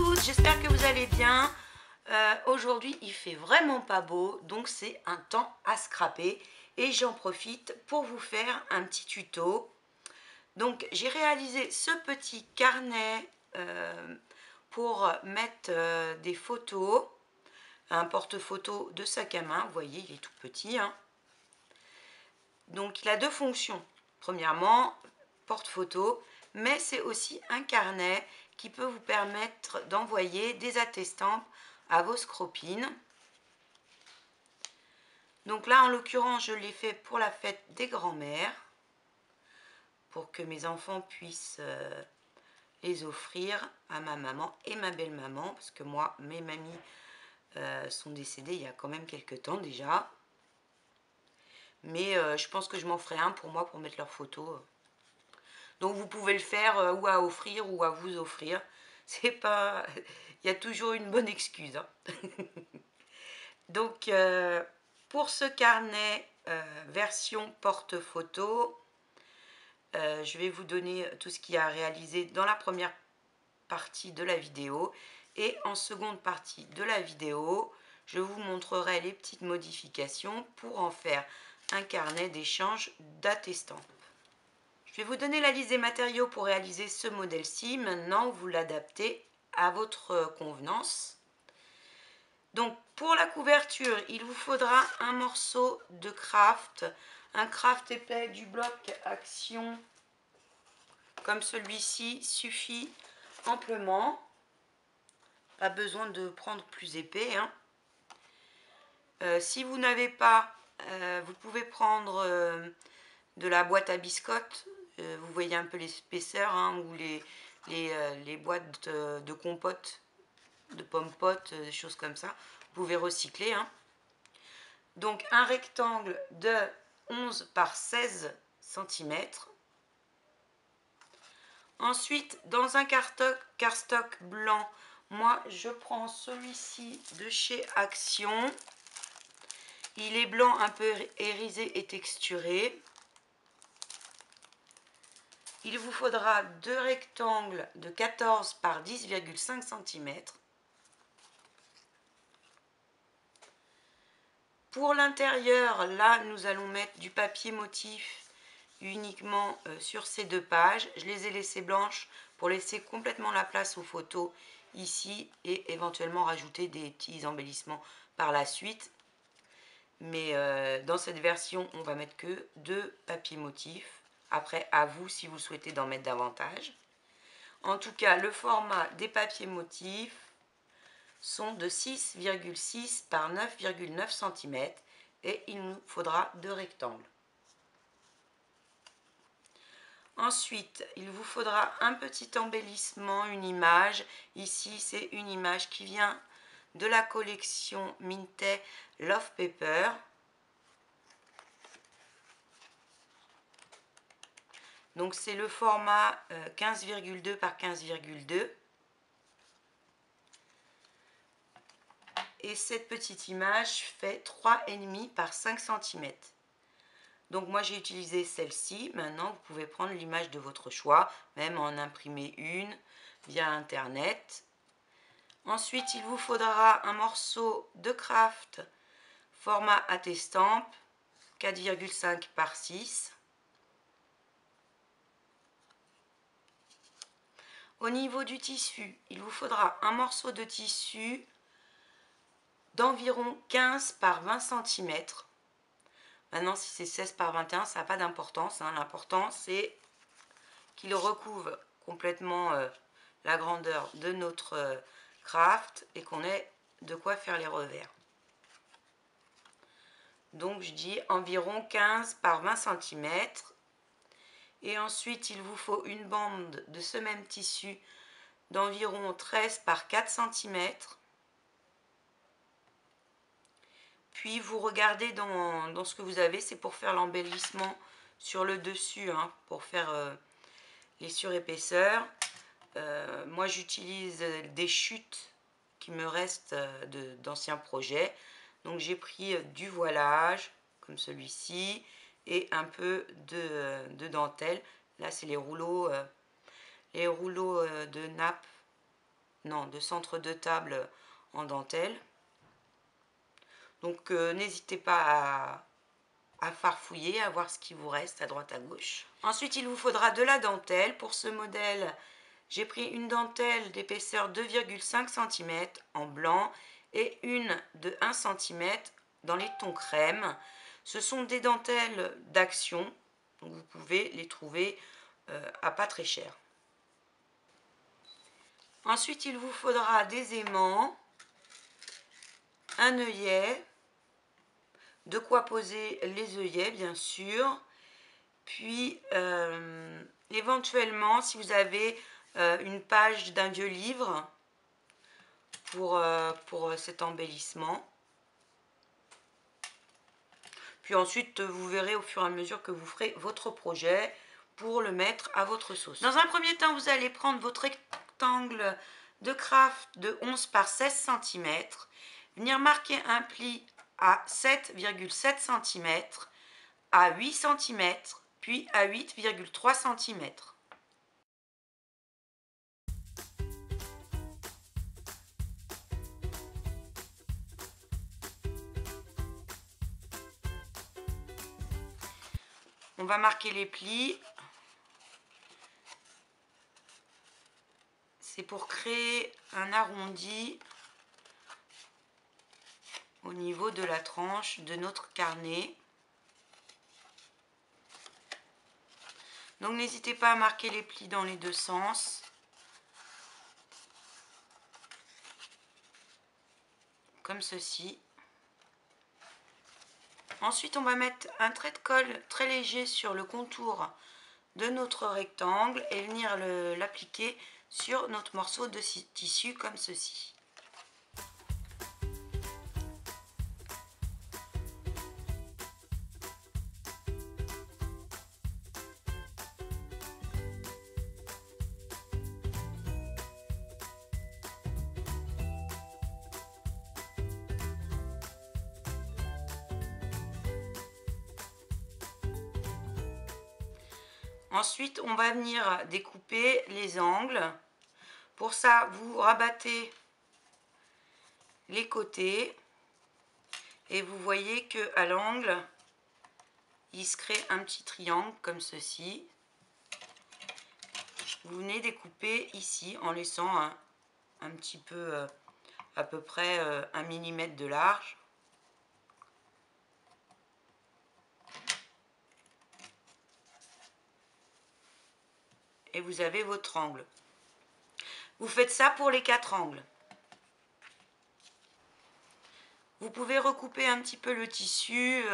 tous, j'espère que vous allez bien. Aujourd'hui il fait vraiment pas beau, donc c'est un temps à scraper et j'en profite pour vous faire un petit tuto. Donc j'ai réalisé ce petit carnet pour mettre des photos, un porte-photo de sac à main. Vous voyez, il est tout petit, hein. Donc il a deux fonctions. Premièrement, porte-photo, mais c'est aussi un carnet qui peut vous permettre d'envoyer des attestampes à vos scropines. Donc là, en l'occurrence, je l'ai fait pour la fête des grands-mères, pour que mes enfants puissent les offrir à ma maman et ma belle-maman, parce que moi, mes mamies sont décédées il y a quand même quelques temps déjà. Mais je pense que je m'en ferai un pour moi, pour mettre leurs photos. Donc vous pouvez le faire ou à offrir ou à vous offrir. C'est pas... Il y a toujours une bonne excuse, hein. Donc pour ce carnet version porte-photo, je vais vous donner tout ce qu'il y a à réaliser dans la première partie de la vidéo. Et en seconde partie de la vidéo, je vous montrerai les petites modifications pour en faire un carnet d'échange d'attestants. Je vais vous donner la liste des matériaux pour réaliser ce modèle-ci. Maintenant, vous l'adaptez à votre convenance. Donc, pour la couverture, il vous faudra un morceau de craft, un craft épais du bloc Action, comme celui-ci, suffit amplement. Pas besoin de prendre plus épais, hein. Si vous n'avez pas, vous pouvez prendre de la boîte à biscottes. Vous voyez un peu l'épaisseur, hein, ou les boîtes de compote, de pommes-potes, des choses comme ça. Vous pouvez recycler, hein. Donc un rectangle de 11 par 16 cm. Ensuite, dans un cardstock blanc, moi je prends celui-ci de chez Action. Il est blanc, un peu irisé et texturé. Il vous faudra deux rectangles de 14 par 10,5 cm. Pour l'intérieur, là, nous allons mettre du papier motif uniquement sur ces deux pages. Je les ai laissées blanches pour laisser complètement la place aux photos ici et éventuellement rajouter des petits embellissements par la suite. Mais dans cette version, on va mettre que deux papiers motifs. Après, à vous si vous souhaitez d'en mettre davantage. En tout cas, le format des papiers motifs sont de 6,6 par 9,9 cm et il nous faudra deux rectangles. Ensuite, il vous faudra un petit embellissement, une image. Ici, c'est une image qui vient de la collection Minté Love Paper. Donc c'est le format 15,2 par 15,2. Et cette petite image fait 3,5 par 5 cm. Donc moi j'ai utilisé celle-ci. Maintenant vous pouvez prendre l'image de votre choix, même en imprimer une via internet. Ensuite il vous faudra un morceau de craft format attestampe 4,5 par 6. Au niveau du tissu, il vous faudra un morceau de tissu d'environ 15 par 20 cm. Maintenant, si c'est 16 par 21, ça n'a pas d'importance, hein. L'important, c'est qu'il recouvre complètement la grandeur de notre craft et qu'on ait de quoi faire les revers. Donc, je dis environ 15 par 20 cm. Et ensuite, il vous faut une bande de ce même tissu d'environ 13 par 4 cm. Puis, vous regardez dans ce que vous avez, c'est pour faire l'embellissement sur le dessus, hein, pour faire les surépaisseurs. Moi, j'utilise des chutes qui me restent d'anciens projets. Donc, j'ai pris du voilage, comme celui-ci, et un peu de dentelle. Là, c'est les rouleaux de nappe non, de centre de table en dentelle. Donc n'hésitez pas à farfouiller, à voir ce qui vous reste à droite à gauche. Ensuite, il vous faudra de la dentelle. Pour ce modèle, j'ai pris une dentelle d'épaisseur 2,5 cm en blanc et une de 1 cm dans les tons crème. Ce sont des dentelles d'Action, donc vous pouvez les trouver à pas très cher. Ensuite, il vous faudra des aimants, un œillet, de quoi poser les œillets bien sûr, puis éventuellement si vous avez une page d'un vieux livre pour cet embellissement. Puis ensuite vous verrez au fur et à mesure que vous ferez votre projet pour le mettre à votre sauce. Dans un premier temps, vous allez prendre votre rectangle de craft de 11 par 16 cm, venir marquer un pli à 7,7 cm, à 8 cm, puis à 8,3 cm. On va marquer les plis. C'est pour créer un arrondi au niveau de la tranche de notre carnet. Donc n'hésitez pas à marquer les plis dans les deux sens. Comme ceci. Ensuite, on va mettre un trait de colle très léger sur le contour de notre rectangle et venir l'appliquer sur notre morceau de tissu comme ceci. Ensuite, on va venir découper les angles. Pour ça, vous rabattez les côtés et vous voyez que à l'angle, il se crée un petit triangle comme ceci. Vous venez découper ici en laissant un petit peu, à peu près 1 mm de large. Et vous avez votre angle. Vous faites ça pour les 4 angles. Vous pouvez recouper un petit peu le tissu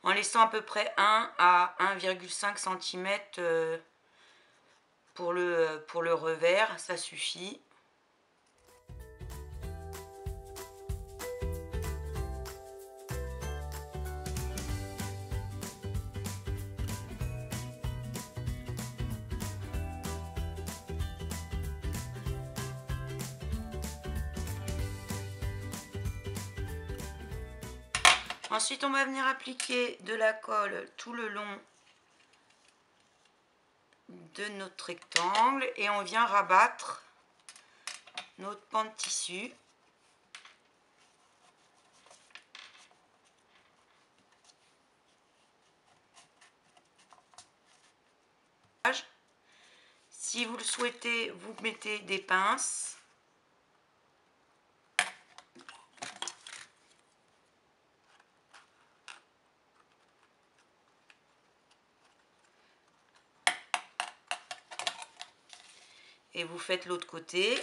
en laissant à peu près 1 à 1,5 cm pour le revers, ça suffit. Ensuite, on va venir appliquer de la colle tout le long de notre rectangle et on vient rabattre notre pan de tissu. Si vous le souhaitez, vous mettez des pinces. Et vous faites l'autre côté.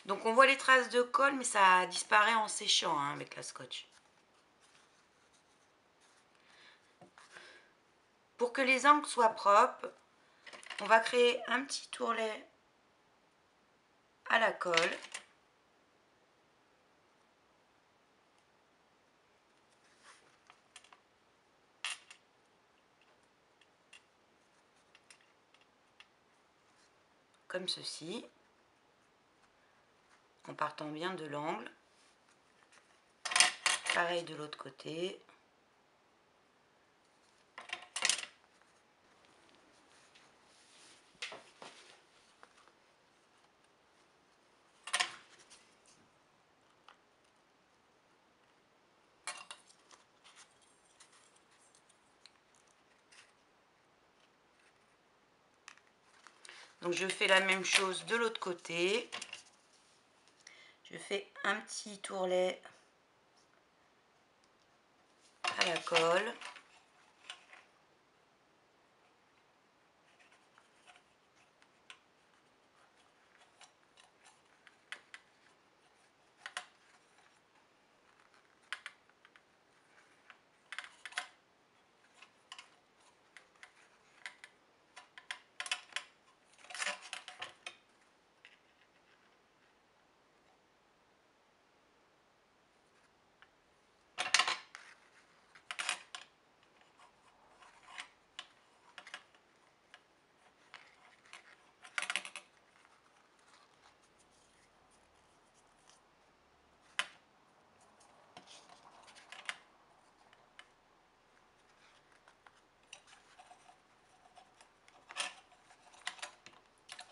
Donc on voit les traces de colle, mais ça disparaît en séchant avec la scotch. Pour que les angles soient propres, On va créer un petit tourlet à la colle. Comme ceci, en partant bien de l'angle. Pareil de l'autre côté. Donc je fais la même chose de l'autre côté. Je fais un petit tourlet à la colle.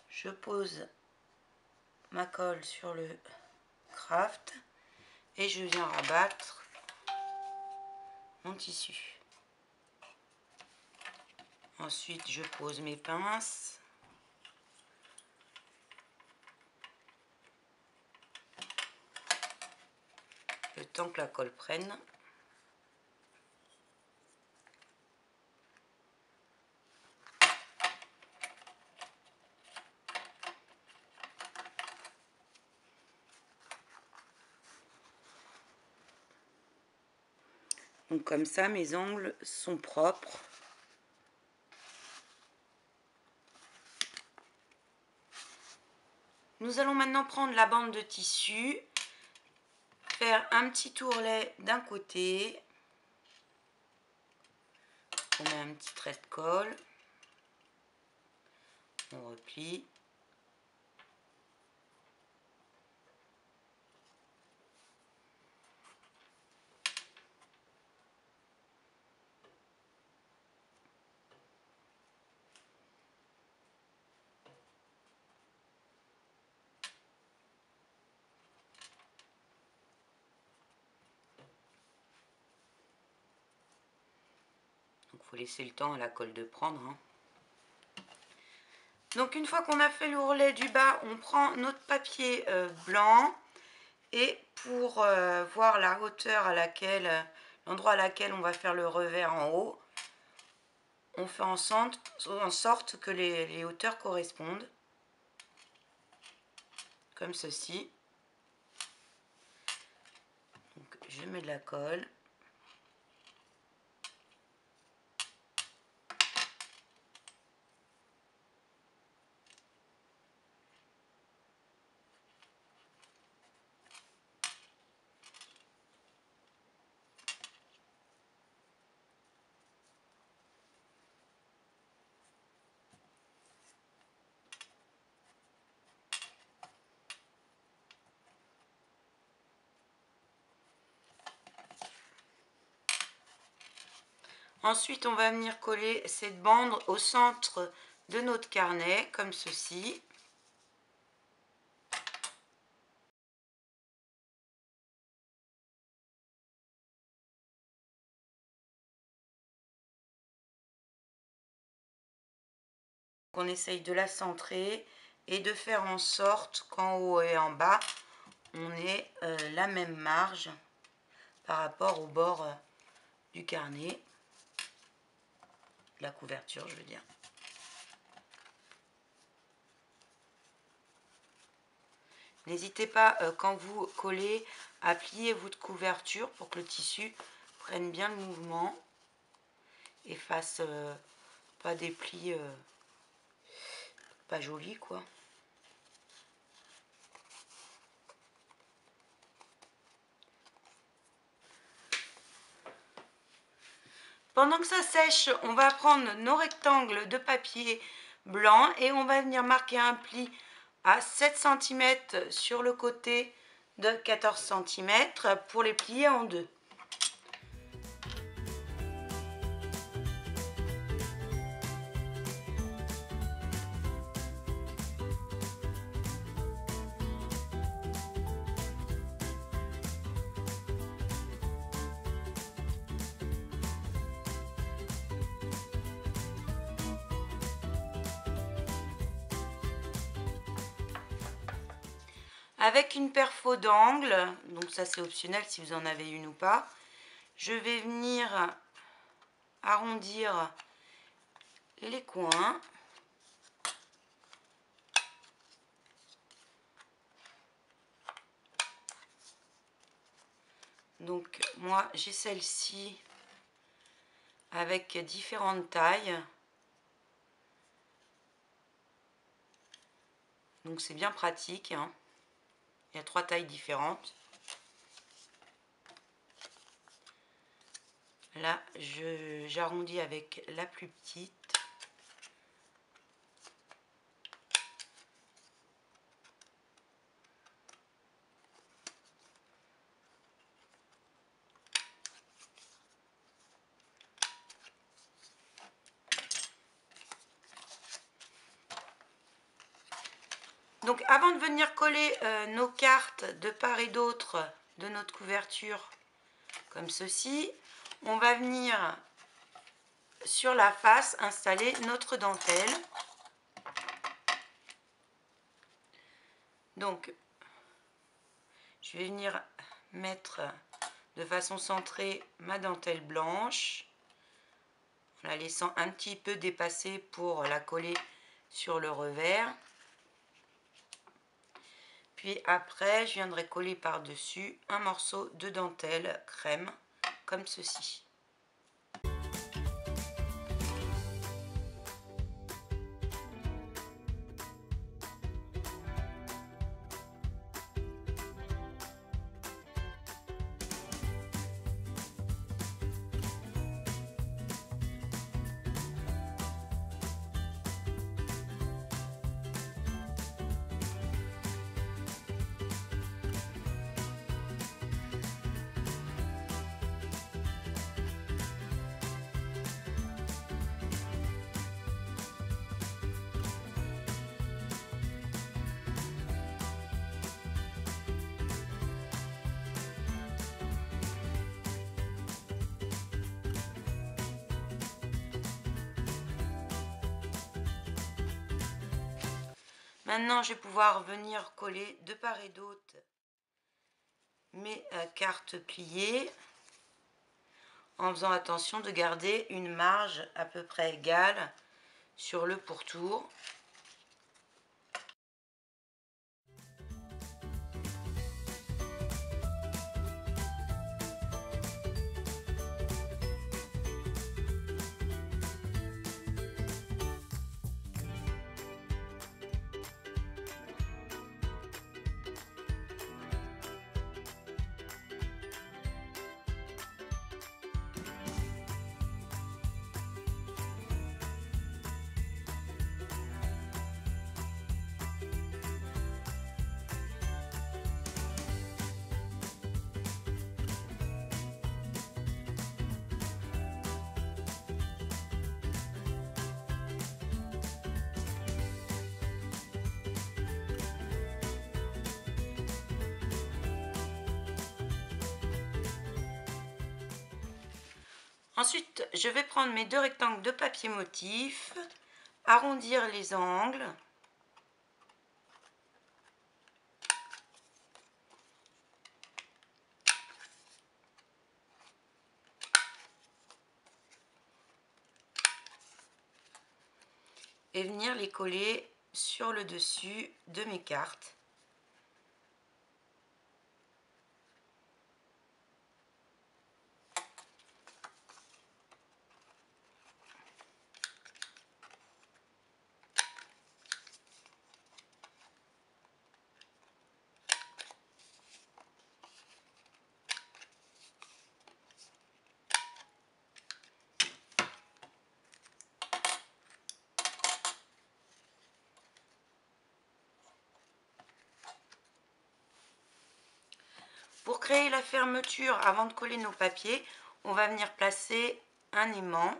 Je pose ma colle sur le craft et je viens rabattre mon tissu. Ensuite, je pose mes pinces. Le temps que la colle prenne. Donc comme ça, mes angles sont propres. Nous allons maintenant prendre la bande de tissu, faire un petit tourlet d'un côté. On met un petit trait de colle. On replie. Il faut laisser le temps à la colle de prendre. Donc une fois qu'on a fait l'ourlet du bas, on prend notre papier blanc et pour voir la hauteur à laquelle, l'endroit à laquelle on va faire le revers en haut, on fait en sorte que les hauteurs correspondent, comme ceci. Donc je mets de la colle. Ensuite, on va venir coller cette bande au centre de notre carnet, comme ceci. On essaye de la centrer et de faire en sorte qu'en haut et en bas, on ait la même marge par rapport au bord du carnet, la couverture, je veux dire. N'hésitez pas, quand vous collez, à plier votre couverture pour que le tissu prenne bien le mouvement et fasse pas des plis pas joli quoi. Pendant que ça sèche, on va prendre nos rectangles de papier blanc et on va venir marquer un pli à 7 cm sur le côté de 14 cm pour les plier en deux. Avec une perfo d'angle, donc ça c'est optionnel si vous en avez une ou pas, je vais venir arrondir les coins. Donc moi j'ai celle-ci avec différentes tailles. Donc c'est bien pratique, hein. Il y a 3 tailles différentes. Là, j'arrondis avec la plus petite. Donc avant de venir coller nos cartes de part et d'autre de notre couverture, comme ceci, on va venir sur la face installer notre dentelle. Donc je vais venir mettre de façon centrée ma dentelle blanche, en la laissant un petit peu dépasser pour la coller sur le revers. Puis après, je viendrai coller par-dessus un morceau de dentelle crème, comme ceci. Maintenant, je vais pouvoir venir coller de part et d'autre mes cartes pliées en faisant attention de garder une marge à peu près égale sur le pourtour. Ensuite, je vais prendre mes deux rectangles de papier motif, arrondir les angles. Et venir les coller sur le dessus de mes cartes. créer la fermeture, avant de coller nos papiers, on va venir placer un aimant.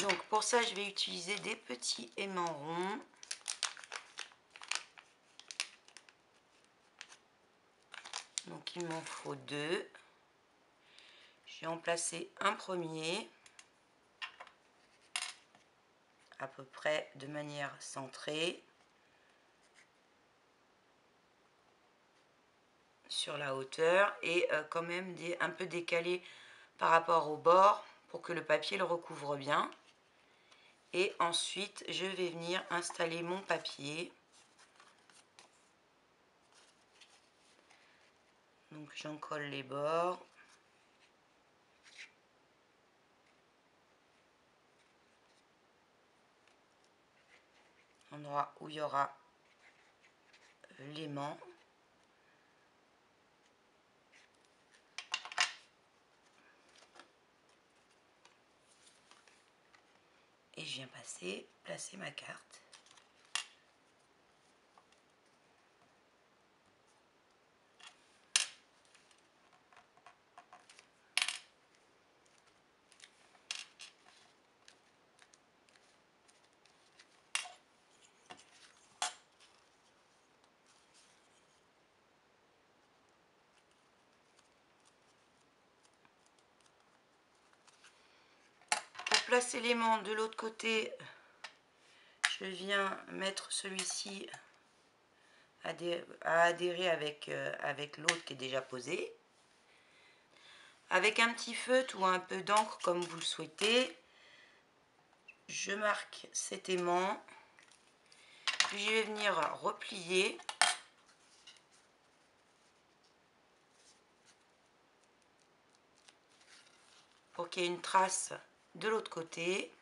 Donc pour ça, je vais utiliser des petits aimants ronds. Donc il m'en faut 2. Je vais en placer un premier, à peu près de manière centrée, sur la hauteur et quand même un peu décalé par rapport au bord pour que le papier le recouvre bien. Et ensuite, je vais venir installer mon papier. Donc j'en colle les bords. Endroit où il y aura l'aimant. Et je viens placer ma carte. Pour placer l'aimant de l'autre côté, je viens mettre celui-ci à adhérer avec l'autre qui est déjà posé. Avec un petit feutre ou un peu d'encre comme vous le souhaitez, je marque cet aimant. Puis je vais venir replier. Pour qu'il y ait une trace de l'autre côté.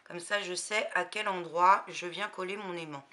Comme ça, je sais à quel endroit je viens coller mon aimant.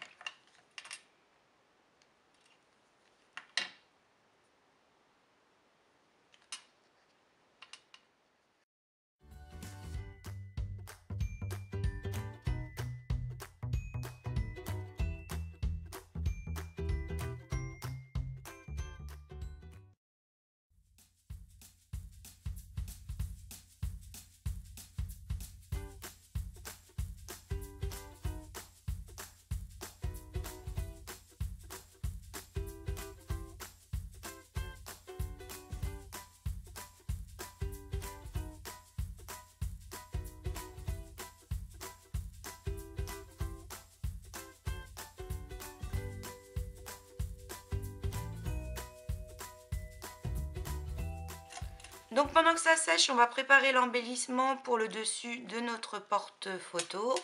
Donc pendant que ça sèche, on va préparer l'embellissement pour le dessus de notre porte-photo.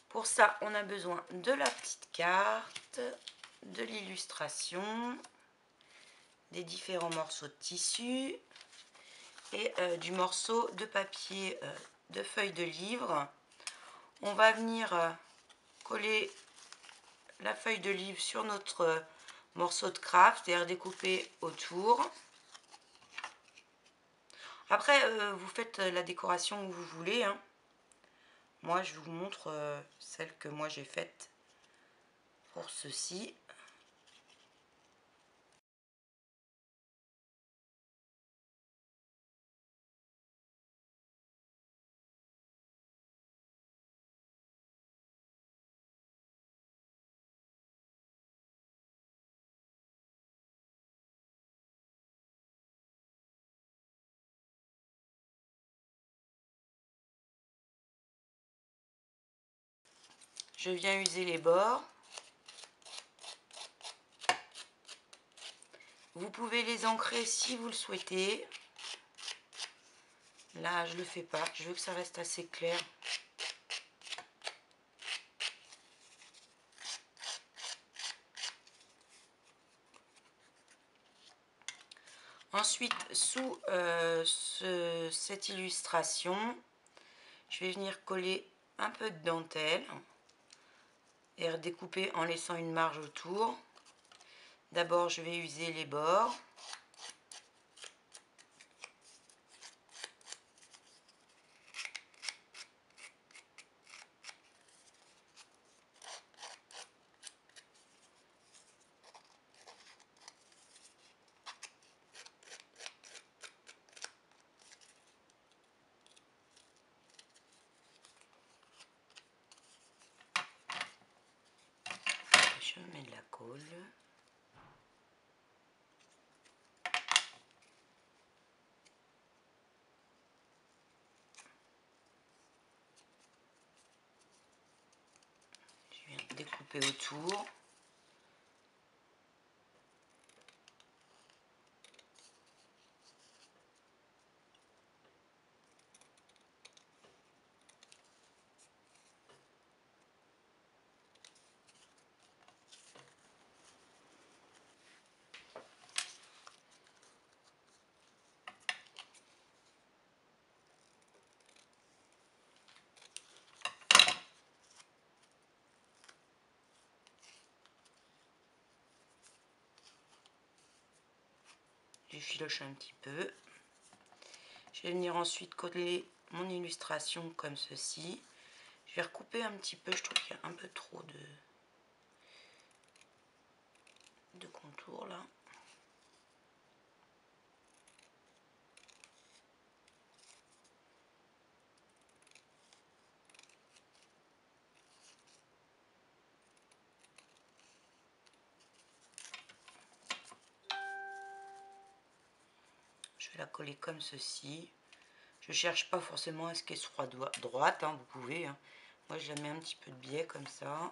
Pour ça, on a besoin de la petite carte, de l'illustration, des différents morceaux de tissu et du morceau de papier de feuille de livre. On va venir coller la feuille de livre sur notre morceau de craft, c'est-à-dire découper autour. Après, vous faites la décoration que vous voulez, hein. Moi, je vous montre celle que moi j'ai faite pour ceci. Je viens user les bords. Vous pouvez les ancrer si vous le souhaitez. Là, je ne le fais pas. Je veux que ça reste assez clair. Ensuite, sous cette illustration, je vais venir coller un peu de dentelle et redécouper en laissant une marge autour. D'abord, je vais user les bords. couper autour. J'effiloche un petit peu. Je vais venir ensuite coller mon illustration comme ceci. Je vais recouper un petit peu, je trouve qu'il y a un peu trop de contours là. Je vais la coller comme ceci. Je cherche pas forcément à ce qu'elle soit droite, hein, vous pouvez. Hein. Moi, je la mets un petit peu de biais comme ça.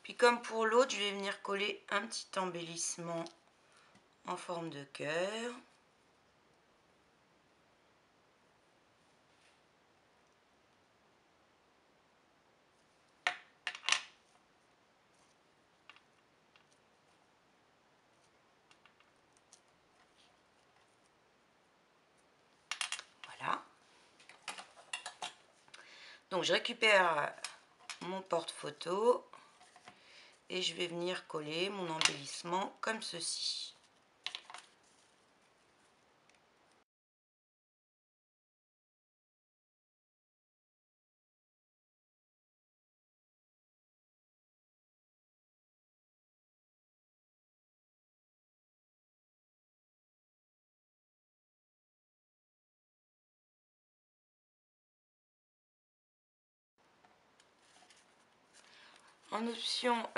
Puis comme pour l'autre, je vais venir coller un petit embellissement en forme de cœur. Voilà. Donc je récupère mon porte-photo et je vais venir coller mon embellissement comme ceci. En option,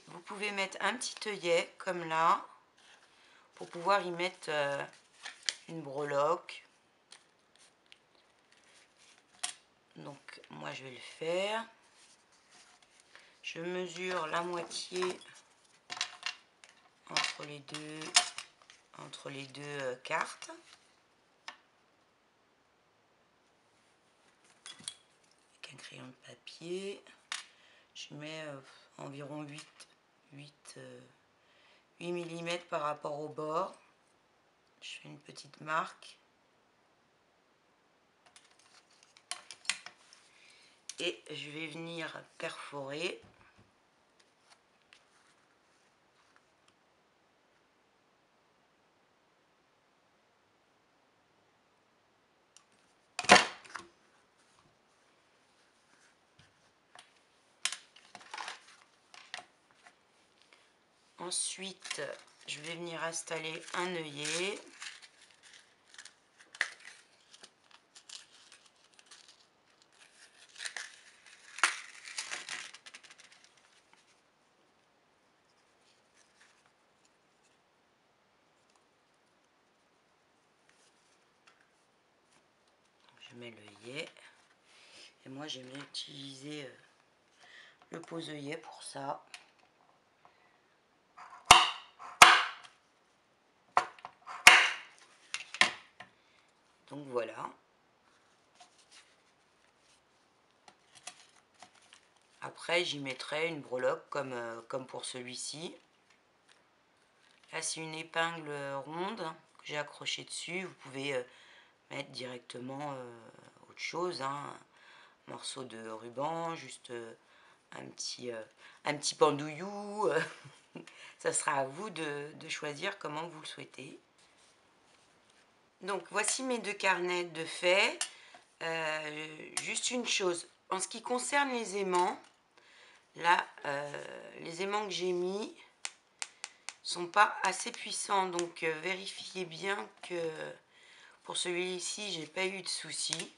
vous pouvez mettre un petit œillet comme là pour pouvoir y mettre une breloque. Donc moi je vais le faire. Je mesure la moitié entre les deux cartes. Avec un crayon de papier. Je mets environ 8 mm par rapport au bord. Je fais une petite marque. Et je vais venir perforer. Ensuite, je vais venir installer un œillet. Je mets l'œillet. Et moi, j'aime bien utiliser le pose-œillet pour ça. Donc voilà. Après, j'y mettrai une breloque comme pour celui-ci. Là, c'est une épingle ronde que j'ai accrochée dessus. Vous pouvez mettre directement autre chose, hein. Un morceau de ruban, juste un petit pendouillou. Ça sera à vous de choisir comment vous le souhaitez. Donc, voici mes deux carnets de faits. Juste une chose, en ce qui concerne les aimants, là, les aimants que j'ai mis sont pas assez puissants, donc vérifiez bien que Pour celui-ci, j'ai pas eu de soucis.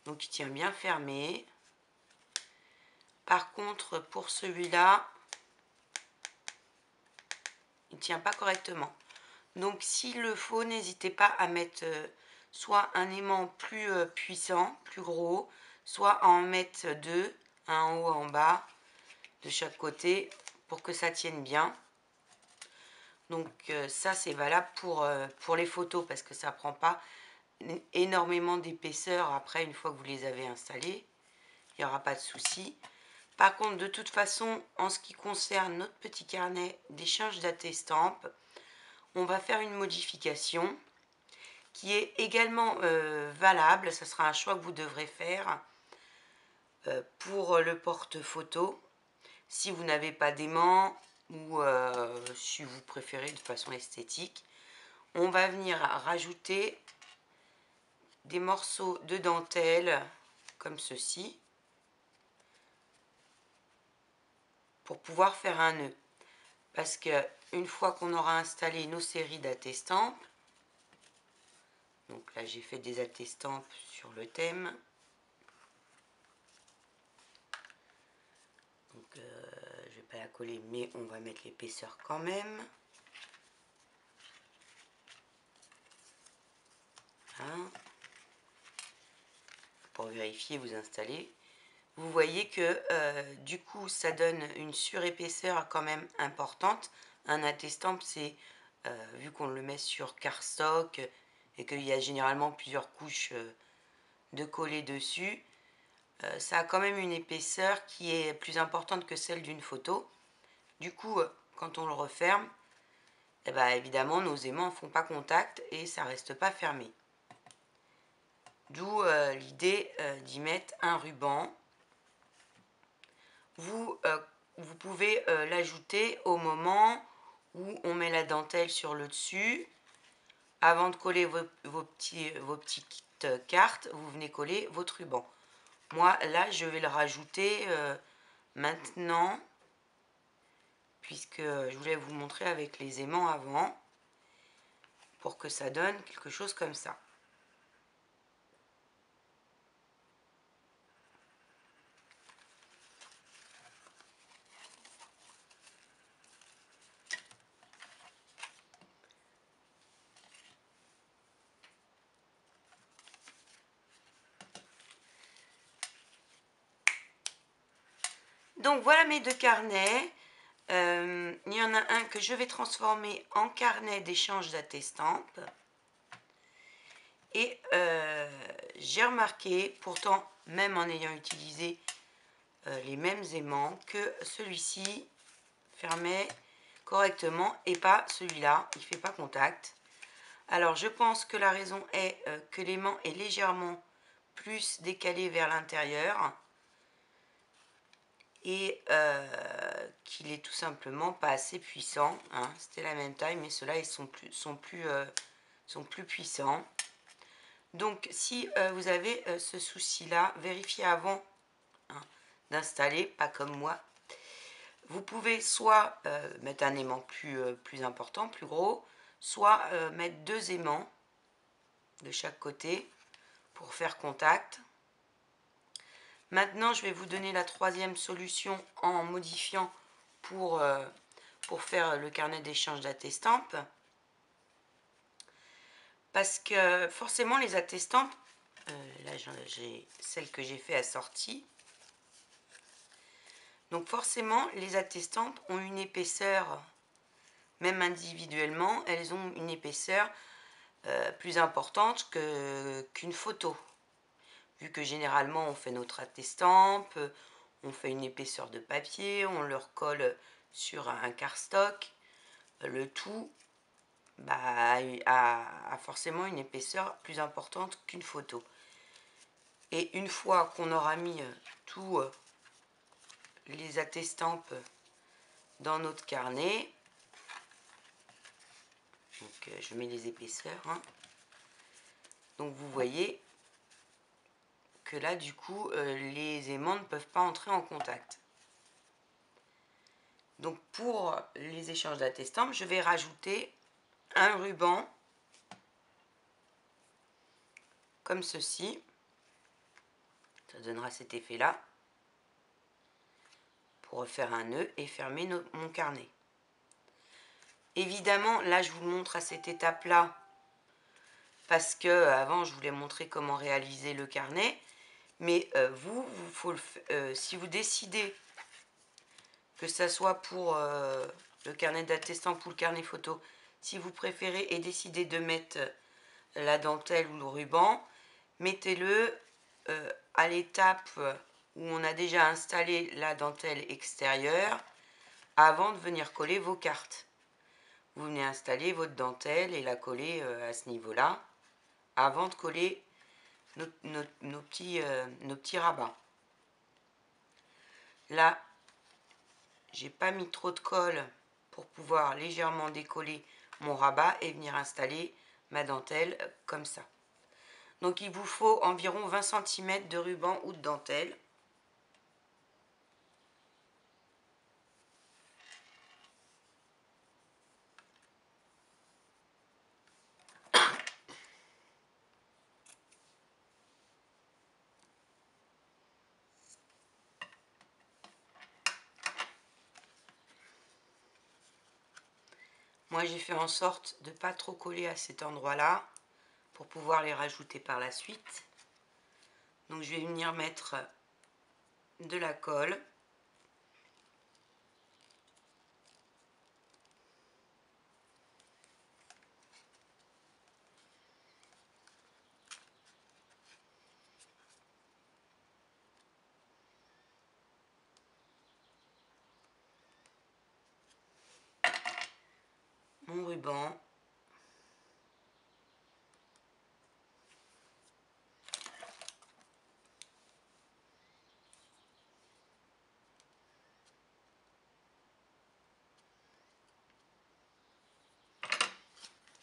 Donc il tient bien fermé. Par contre, pour celui-là, il ne tient pas correctement. Donc s'il le faut, n'hésitez pas à mettre soit un aimant plus puissant, plus gros, soit à en mettre deux, un en haut, un en bas, de chaque côté, pour que ça tienne bien. Donc ça c'est valable pour les photos, parce que ça prend pas énormément d'épaisseur après, une fois que vous les avez installés. Il n'y aura pas de souci. Par contre, de toute façon, en ce qui concerne notre petit carnet d'échange d'attestampes, on va faire une modification qui est également valable. Ce sera un choix que vous devrez faire pour le porte-photo. Si vous n'avez pas d'aimant ou si vous préférez de façon esthétique, on va venir rajouter des morceaux de dentelle comme ceci pour pouvoir faire un nœud. Parce que une fois qu'on aura installé nos séries d'attestampes, donc là j'ai fait des attestampes sur le thème, donc je vais pas la coller, mais on va mettre l'épaisseur quand même. Voilà. Pour vérifier, vous installez. Vous voyez que du coup ça donne une surépaisseur quand même importante. Un attestampe, c'est vu qu'on le met sur cardstock et qu'il y a généralement plusieurs couches de coller dessus, ça a quand même une épaisseur qui est plus importante que celle d'une photo. Du coup, quand on le referme, eh ben, évidemment nos aimants ne font pas contact et ça reste pas fermé. D'où l'idée d'y mettre un ruban. Vous pouvez l'ajouter au moment où on met la dentelle sur le dessus. Avant de coller vos petites cartes, vous venez coller votre ruban. Moi, là, je vais le rajouter maintenant, puisque je voulais vous montrer avec les aimants avant, pour que ça donne quelque chose comme ça. Donc voilà mes deux carnets. Il y en a un que je vais transformer en carnet d'échange d'attestampes. Et j'ai remarqué, pourtant, même en ayant utilisé les mêmes aimants, que celui-ci fermait correctement et pas celui-là, il ne fait pas contact. Alors je pense que la raison est que l'aimant est légèrement plus décalé vers l'intérieur et qu'il est tout simplement pas assez puissant, hein. C'était la même taille, mais ceux-là ils sont plus puissants. Donc si vous avez ce souci-là, vérifiez avant d'installer, pas comme moi. Vous pouvez soit mettre un aimant plus important, plus gros, soit mettre deux aimants de chaque côté pour faire contact. Maintenant, je vais vous donner la troisième solution en modifiant pour faire le carnet d'échange d'attestampes. Parce que forcément, les attestampes, là j'ai celle que j'ai fait assortie. Donc forcément, les attestampes ont une épaisseur, même individuellement, elles ont une épaisseur plus importante qu'une photo. Vu que généralement on fait notre attestampe, on fait une épaisseur de papier, on le recolle sur un cardstock, le tout a forcément une épaisseur plus importante qu'une photo. Et une fois qu'on aura mis tous les attestampes dans notre carnet, donc je mets les épaisseurs, hein. Donc vous voyez que là du coup les aimants ne peuvent pas entrer en contact. Donc pour les échanges d'attestampes, je vais rajouter un ruban comme ceci. Ça donnera cet effet-là. Pour refaire un nœud et fermer mon carnet. Évidemment, là, je vous le montre à cette étape-là parce que avant, je voulais montrer comment réaliser le carnet. Mais si vous décidez que ça soit pour le carnet d'attestant ou le carnet photo, si vous préférez et décidez de mettre la dentelle ou le ruban, mettez-le à l'étape où on a déjà installé la dentelle extérieure avant de venir coller vos cartes. Vous venez installer votre dentelle et la coller à ce niveau-là avant de coller nos petits rabats. Là, j'ai pas mis trop de colle pour pouvoir légèrement décoller mon rabat et venir installer ma dentelle comme ça. Donc il vous faut environ 20 cm de ruban ou de dentelle. Moi j'ai fait en sorte de ne pas trop coller à cet endroit-là pour pouvoir les rajouter par la suite. Donc je vais venir mettre de la colle. Mon ruban.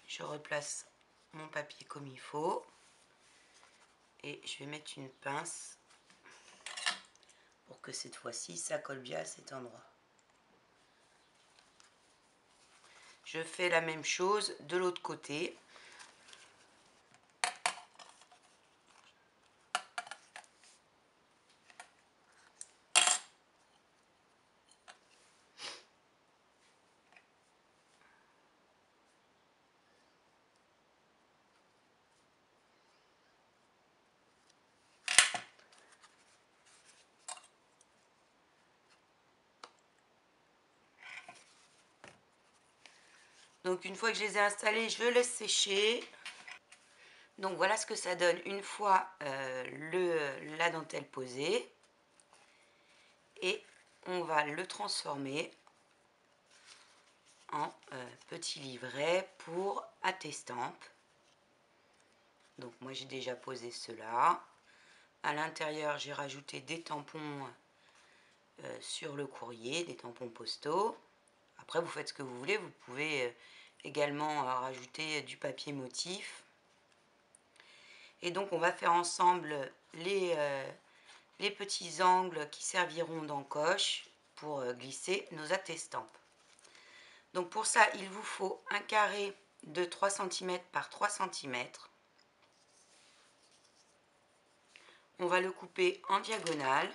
Je replace mon papier comme il faut. Et je vais mettre une pince pour que cette fois-ci ça colle bien à cet endroit. Je fais la même chose de l'autre côté. Donc une fois que je les ai installés, je laisse sécher. Donc voilà ce que ça donne une fois la dentelle posée. Et on va le transformer en petit livret pour attestampe. Donc moi j'ai déjà posé cela. À l'intérieur j'ai rajouté des tampons sur le courrier, des tampons postaux. Après vous faites ce que vous voulez, vous pouvez également rajouter du papier motif. Et donc on va faire ensemble les petits angles qui serviront d'encoche pour glisser nos attestampes. Donc pour ça il vous faut un carré de 3 cm par 3 cm. On va le couper en diagonale.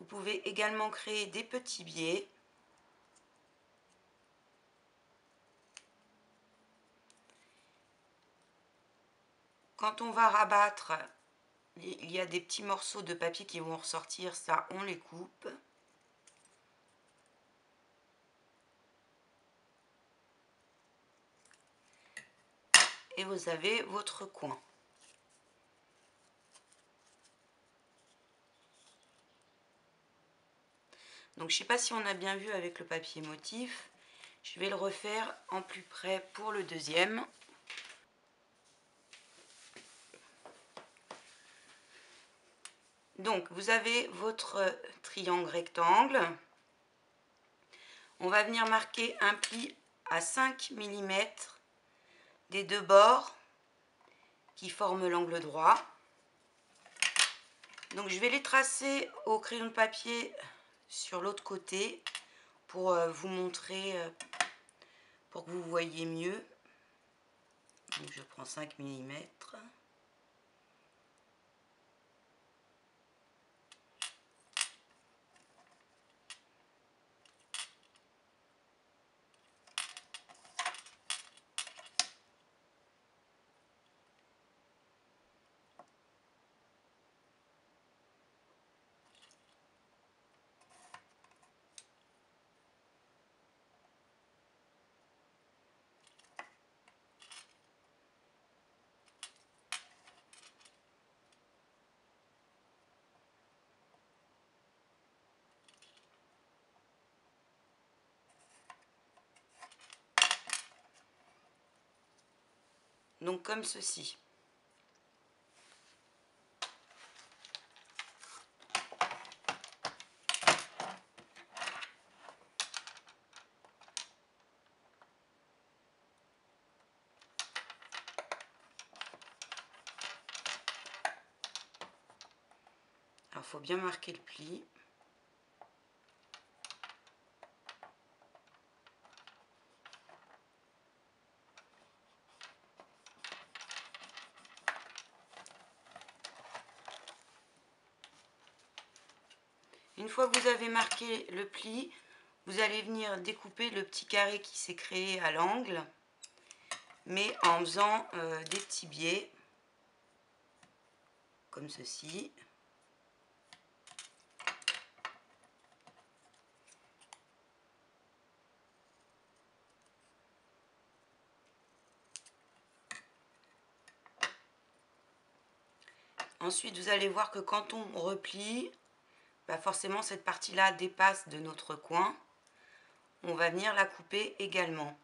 Vous pouvez également créer des petits biais. Quand on va rabattre, il y a des petits morceaux de papier qui vont ressortir, ça on les coupe. Et vous avez votre coin. Donc je ne sais pas si on a bien vu avec le papier motif. Je vais le refaire en plus près pour le deuxième. Donc vous avez votre triangle rectangle. On va venir marquer un pli à 5 mm des deux bords qui forment l'angle droit. Donc je vais les tracer au crayon de papier sur l'autre côté pour vous montrer, pour que vous voyez mieux. Donc je prends 5 mm. Donc comme ceci. Alors il faut bien marquer le pli. Une fois que vous avez marqué le pli, vous allez venir découper le petit carré qui s'est créé à l'angle, mais en faisant des petits biais, comme ceci. Ensuite, vous allez voir que quand on replie, bah forcément cette partie-là dépasse de notre coin. On va venir la couper également.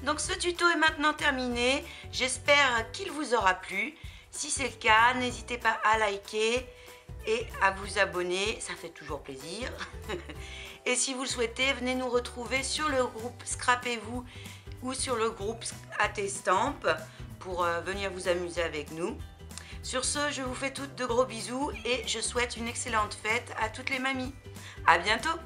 Donc ce tuto est maintenant terminé, j'espère qu'il vous aura plu. Si c'est le cas, n'hésitez pas à liker et à vous abonner, ça fait toujours plaisir. Et si vous le souhaitez, venez nous retrouver sur le groupe Scrapez-vous ou sur le groupe ATStamp pour venir vous amuser avec nous. Sur ce, je vous fais toutes de gros bisous et je souhaite une excellente fête à toutes les mamies. À bientôt!